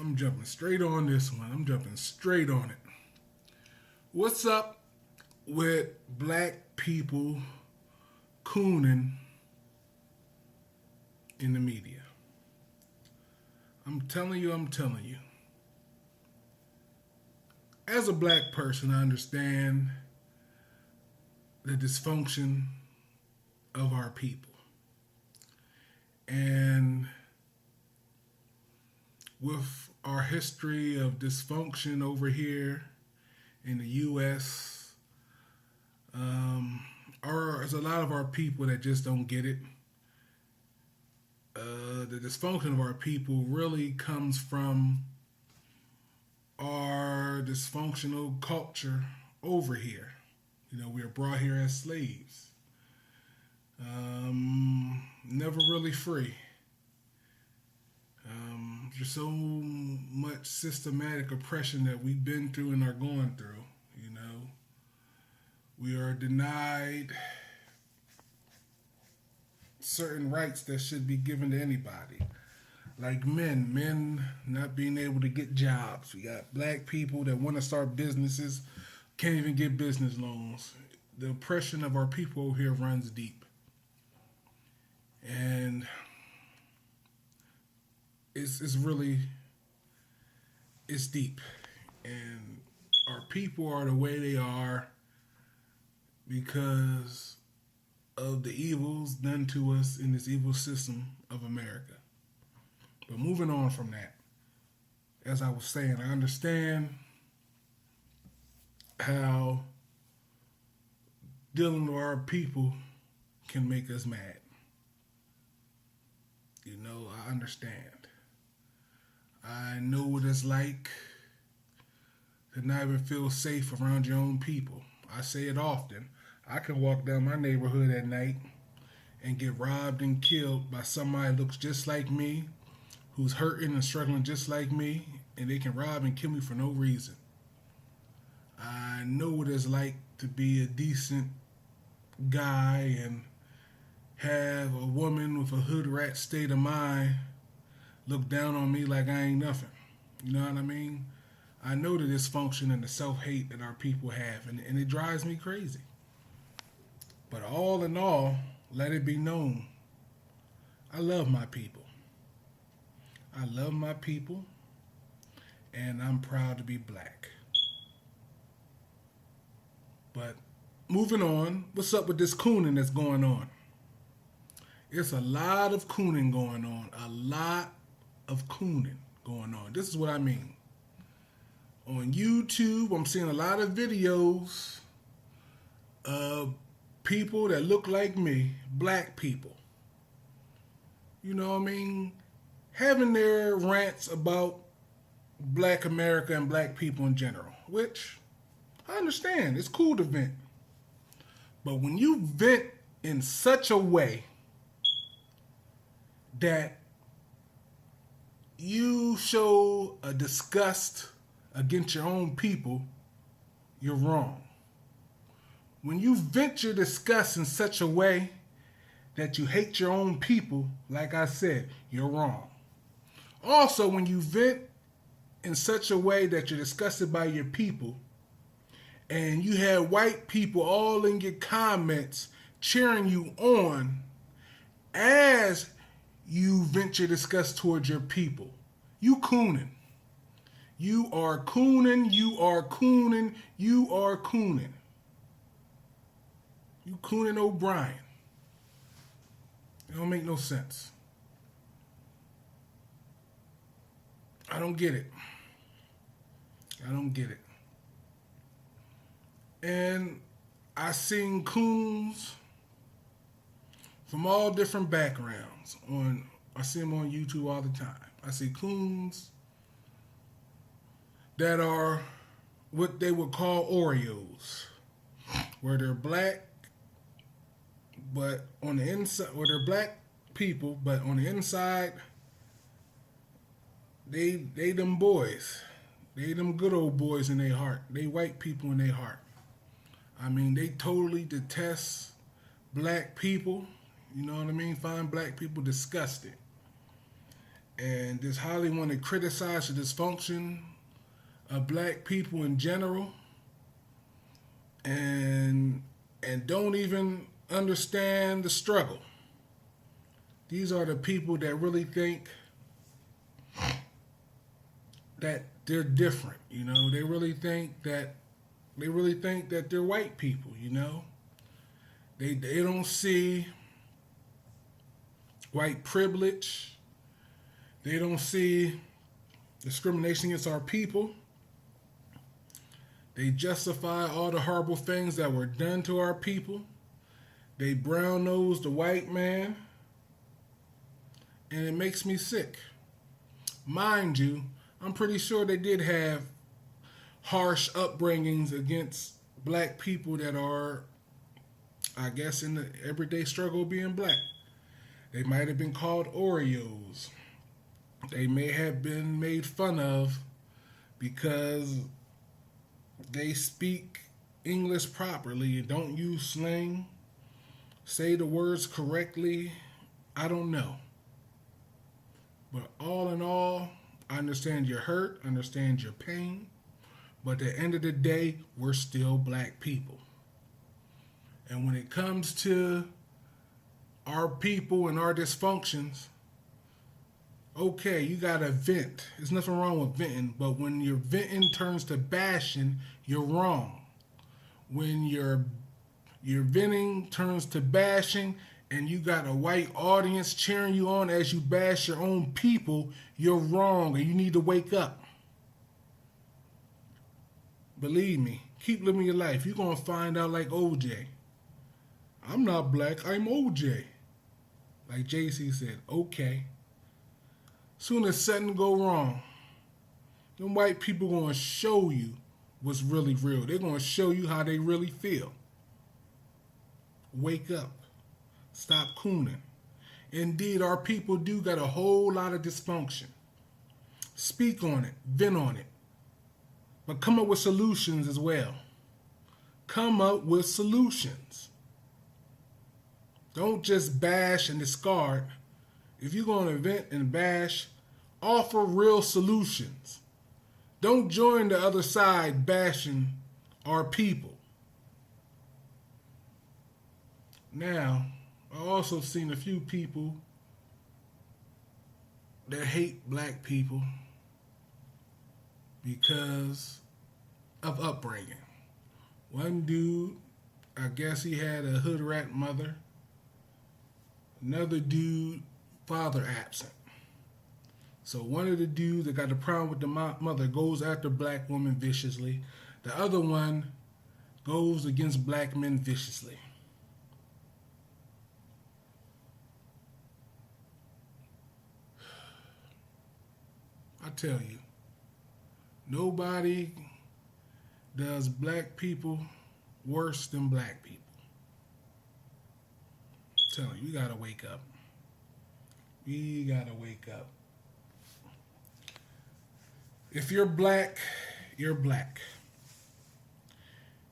I'm jumping straight on this one. I'm jumping straight on it. What's up with black people cooning in the media? I'm telling you. As a black person, I understand the dysfunction of our people. And with our history of dysfunction over here in the U.S., there's a lot of our people that just don't get it. The dysfunction of our people really comes from our dysfunctional culture over here. We are brought here as slaves, never really free. There's so much systematic oppression that we've been through and are going through. We are denied certain rights that should be given to anybody. Like men not being able to get jobs. We got black people that want to start businesses, can't even get business loans. The oppression of our people here runs deep. And it's really, it's deep. And our people are the way they are because of the evils done to us in this evil system of America. But moving on from that, as I was saying, I understand how dealing with our people can make us mad. I understand. I know what it's like to not even feel safe around your own people. I say it often. I can walk down my neighborhood at night and get robbed and killed by somebody that looks just like me, who's hurting and struggling just like me, and they can rob and kill me for no reason. I know what it's like to be a decent guy and have a woman with a hood rat state of mind look down on me like I ain't nothing. You know what I mean? I know the dysfunction and the self-hate that our people have, and it drives me crazy. But all in all, let it be known, I love my people. I love my people, and I'm proud to be black. But moving on, what's up with this cooning that's going on? It's a lot of cooning going on. A lot of cooning going on. This is what I mean. On YouTube, I'm seeing a lot of videos of people that look like me, black people. You know what I mean? Having their rants about black America and black people in general, which I understand. It's cool to vent. But when you vent in such a way that you show a disgust against your own people, you're wrong. When you vent your disgust in such a way that you hate your own people, like I said, you're wrong. Also, when you vent in such a way that you're disgusted by your people, and you have white people all in your comments cheering you on as you vent your disgust towards your people, you cooning. You are cooning, you are cooning, you are cooning. You Coonan O'Brien. It don't make no sense. I don't get it. I don't get it. And I seen coons from all different backgrounds. I see them on YouTube all the time. I see coons that are what they would call Oreos, where they're black, but on the inside, or they're black people, but on the inside, they them boys. They them good old boys in their heart. They white people in their heart. I mean, they totally detest black people. You know what I mean? Find black people disgusting. and just highly want to criticize the dysfunction of black people in general, and don't even understand the struggle. These are the people that really think that they're different. They really think that they're white people. They don't see white privilege. They don't see discrimination against our people. They justify all the horrible things that were done to our people. They brown-nose the white man. And it makes me sick. Mind you, I'm pretty sure they did have harsh upbringings against black people that are, I guess, in the everyday struggle of being black. They might have been called Oreos. They may have been made fun of because they speak English properly and don't use slang, say the words correctly. I don't know. But all in all, I understand your hurt, understand your pain, but at the end of the day, we're still black people. And when it comes to our people and our dysfunctions, okay, you gotta vent. There's nothing wrong with venting, but when your venting turns to bashing, you're wrong. When your venting turns to bashing and you got a white audience cheering you on as you bash your own people, you're wrong and you need to wake up. Believe me, keep living your life. You're gonna find out like OJ. I'm not black, I'm OJ. Like JC said, okay. Soon as something go wrong, them white people gonna show you what's really real. They're gonna show you how they really feel. Wake up. Stop cooning. Indeed, our people do got a whole lot of dysfunction. Speak on it, vent on it, but come up with solutions as well. Come up with solutions. Don't just bash and discard. If you're going to vent and bash, offer real solutions. Don't join the other side bashing our people. Now, I've also seen a few people that hate black people because of upbringing. One dude, I guess he had a hood rat mother. Another dude, father absent. So one of the dudes that got the problem with the mother goes after black women viciously. The other one goes against black men viciously. I tell you, nobody does black people worse than black people. I'm telling you, we gotta wake up. We gotta wake up. If you're black, you're black.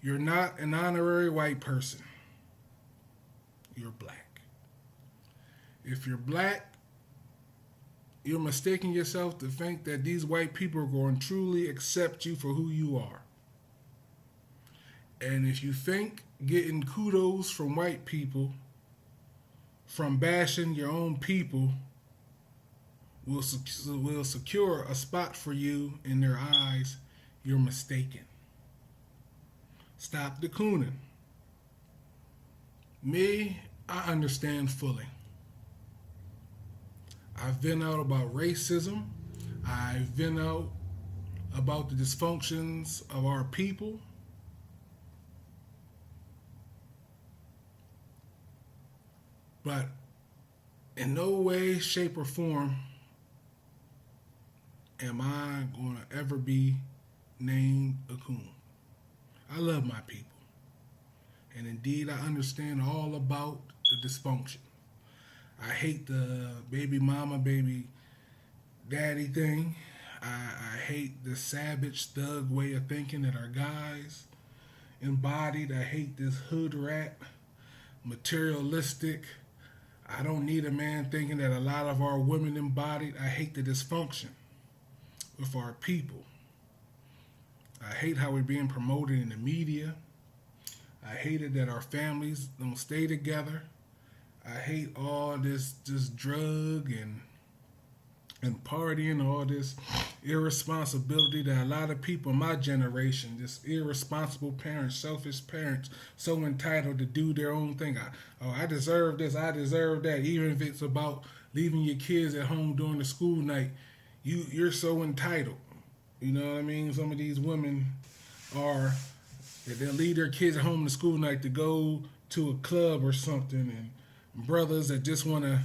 You're not an honorary white person. You're black. If you're black, you're mistaking yourself to think that these white people are going to truly accept you for who you are. And if you think getting kudos from white people from bashing your own people will secure a spot for you in their eyes, you're mistaken. Stop the cooning. Me, I understand fully. I've been out about racism. I've been out about the dysfunctions of our people. But in no way, shape, or form am I going to ever be named a coon. I love my people. And indeed, I understand all about the dysfunction. I hate the baby mama, baby daddy thing. I hate the savage thug way of thinking that our guys embodied. I hate this hood rat, materialistic. I don't need a man thinking that a lot of our women embodied. I hate the dysfunction with our people. I hate how we're being promoted in the media. I hate it that our families don't stay together. I hate all this drug and partying, all this irresponsibility that a lot of people in my generation, just irresponsible parents, selfish parents, so entitled to do their own thing. I deserve this, I deserve that. Even if it's about leaving your kids at home during the school night, you're so entitled. You know what I mean? Some of these women are that they'll leave their kids at home the school night to go to a club or something, and brothers that just want to,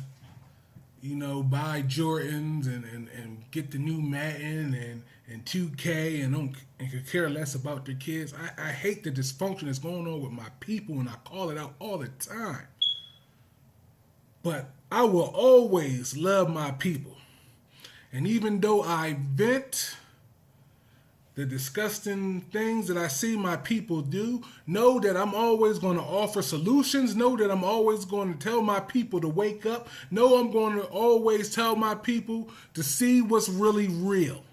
buy Jordans and get the new Madden and 2K and could care less about their kids. I hate the dysfunction that's going on with my people, and I call it out all the time. But I will always love my people. And even though I vent the disgusting things that I see my people do, know that I'm always going to offer solutions. Know that I'm always going to tell my people to wake up. Know I'm going to always tell my people to see what's really real.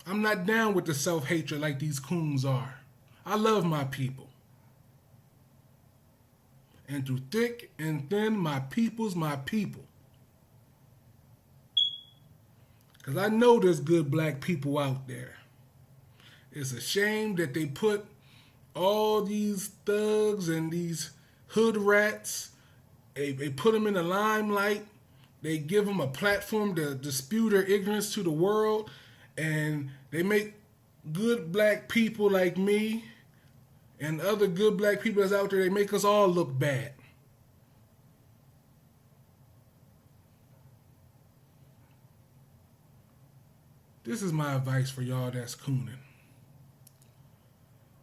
I'm not down with the self-hatred like these coons are. I love my people. And through thick and thin, my people's my people. Because I know there's good black people out there. It's a shame that they put all these thugs and these hood rats, they put them in the limelight. They give them a platform to spew their ignorance to the world. And they make good black people like me and other good black people that's out there, they make us all look bad. This is my advice for y'all that's cooning.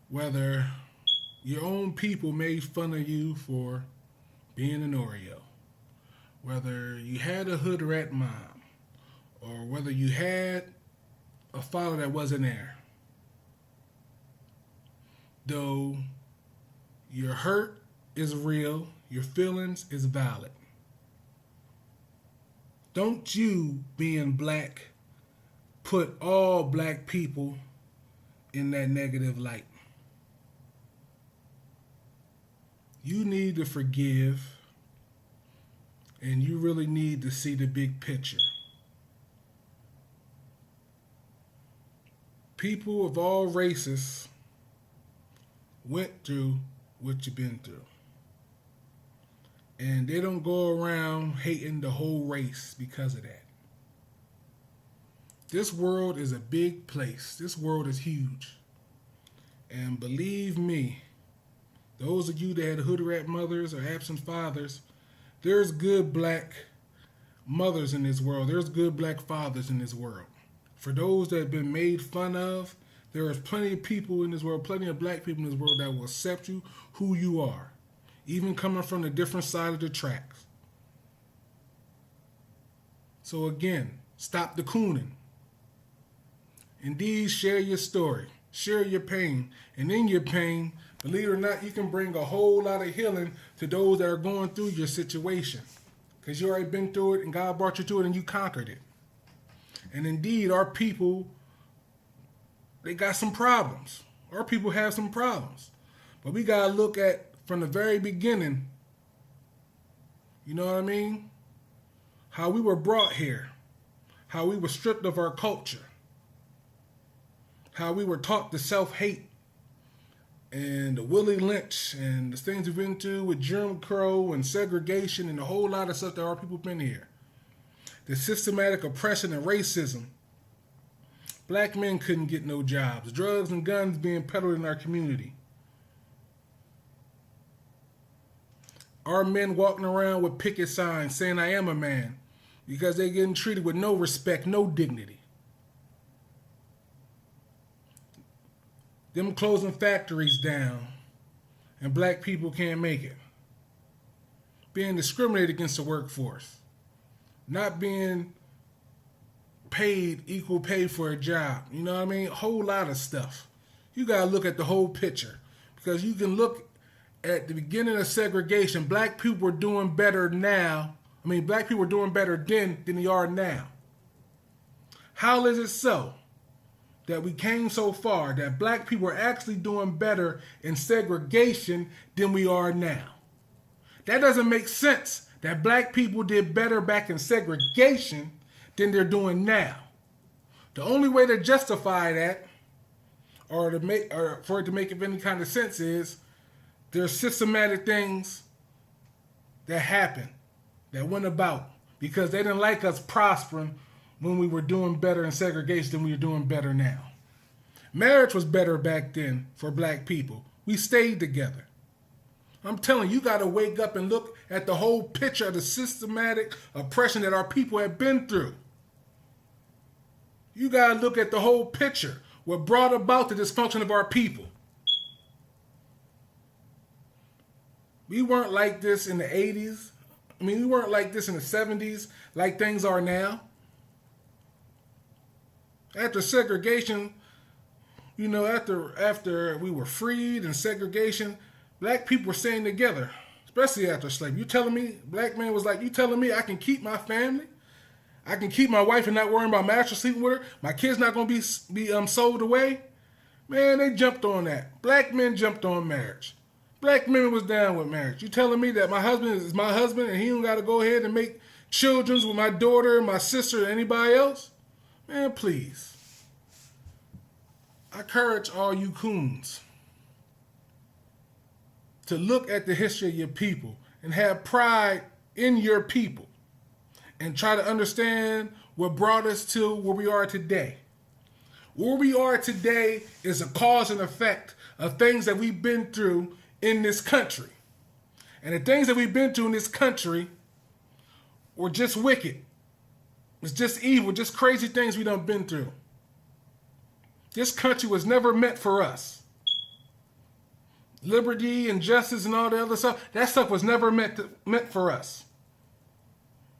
Whether your own people made fun of you for being an Oreo, whether you had a hood rat mom, or whether you had a father that wasn't there, though your hurt is real, your feelings is valid. Don't you, being black, put all black people in that negative light. You need to forgive, and you really need to see the big picture. People of all races went through what you've been through. And they don't go around hating the whole race because of that. This world is a big place. This world is huge. And believe me, those of you that had hood rat mothers or absent fathers, there's good black mothers in this world. There's good black fathers in this world. For those that have been made fun of, there is plenty of people in this world, plenty of black people in this world that will accept you who you are, even coming from the different side of the tracks. So again, stop the cooning. Indeed, share your story, share your pain, and in your pain, believe it or not, you can bring a whole lot of healing to those that are going through your situation, because you already been through it and God brought you to it and you conquered it. And indeed, our people, they got some problems. Our people have some problems. But we got to look at, from the very beginning, you know what I mean? How we were brought here. How we were stripped of our culture. How we were taught to self-hate. And the Willie Lynch and the things we've been through with Jim Crow and segregation and a whole lot of stuff that our people been here. The systematic oppression and racism. Black men couldn't get no jobs. Drugs and guns being peddled in our community. Our men walking around with picket signs saying I am a man because they're getting treated with no respect, no dignity. Them closing factories down and black people can't make it. Being discriminated against the workforce. Not being paid equal pay for a job. You know what I mean? A whole lot of stuff. You got to look at the whole picture. Because you can look at the beginning of segregation, black people were doing better now. I mean, black people were doing better then than they are now. How is it so that we came so far that black people are actually doing better in segregation than we are now? That doesn't make sense that black people did better back in segregation than they're doing now. The only way to justify that, or for it to make any kind of sense, is there's systematic things that happened, that went about, because they didn't like us prospering when we were doing better in segregation than we are doing better now. Marriage was better back then for black people. We stayed together. I'm telling you, you got to wake up and look at the whole picture of the systematic oppression that our people have been through. You got to look at the whole picture, what brought about the dysfunction of our people. We weren't like this in the 80s. I mean, we weren't like this in the 70s, like things are now. After segregation, you know, after we were freed and segregation, black people were staying together, especially after slavery. You telling me, black man was like, you telling me I can keep my family? I can keep my wife and not worrying about marriage or sleeping with her? My kids not going to be sold away? Man, they jumped on that. Black men jumped on marriage. Black men was down with marriage. You telling me that my husband is my husband and he don't got to go ahead and make children with my daughter, my sister, or anybody else? Man, please. I encourage all you coons to look at the history of your people and have pride in your people and try to understand what brought us to where we are today. Where we are today is a cause and effect of things that we've been through in this country. And the things that we've been through in this country were just wicked. It's just evil, just crazy things we done been through. This country was never meant for us. Liberty and justice and all the other stuff, that stuff was never meant for us.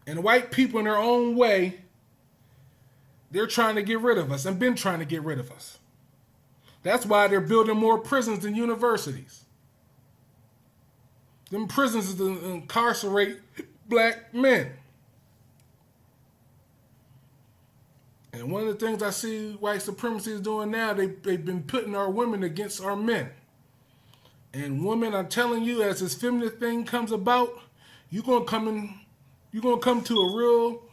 And white people in their own way, they're trying to get rid of us and been trying to get rid of us. That's why they're building more prisons than universities. Them prisons is to incarcerate black men. And one of the things I see white supremacy is doing now, they've been putting our women against our men. And women, I'm telling you, as this feminist thing comes about, you're gonna come to a real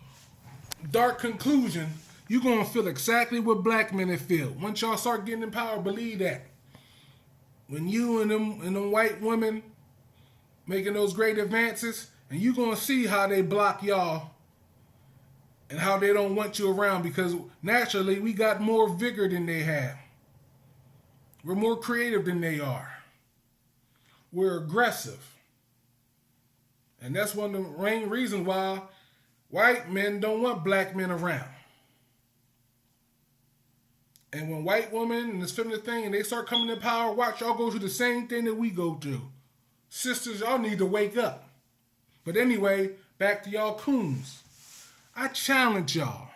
dark conclusion. You're gonna feel exactly what black men feel. Once y'all start getting in power, believe that. When you and them white women making those great advances, and you're gonna see how they block y'all and how they don't want you around, because naturally we got more vigor than they have. We're more creative than they are. We're aggressive. And that's one of the main reasons why white men don't want black men around. And when white women and this feminist thing, and they start coming to power, watch y'all go through the same thing that we go through. Sisters, y'all need to wake up. But anyway, back to y'all coons. I challenge y'all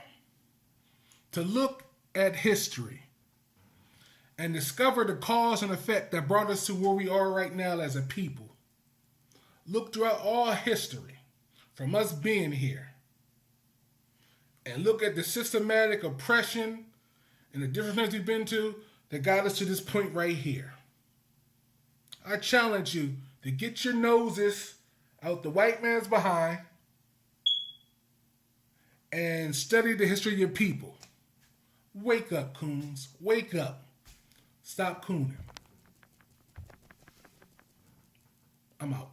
to look at history and discover the cause and effect that brought us to where we are right now as a people. Look throughout all history from us being here and look at the systematic oppression and the different things we've been to that got us to this point right here. I challenge you to get your noses out the white man's behind and study the history of your people. Wake up, coons. Wake up. Stop cooning. I'm out.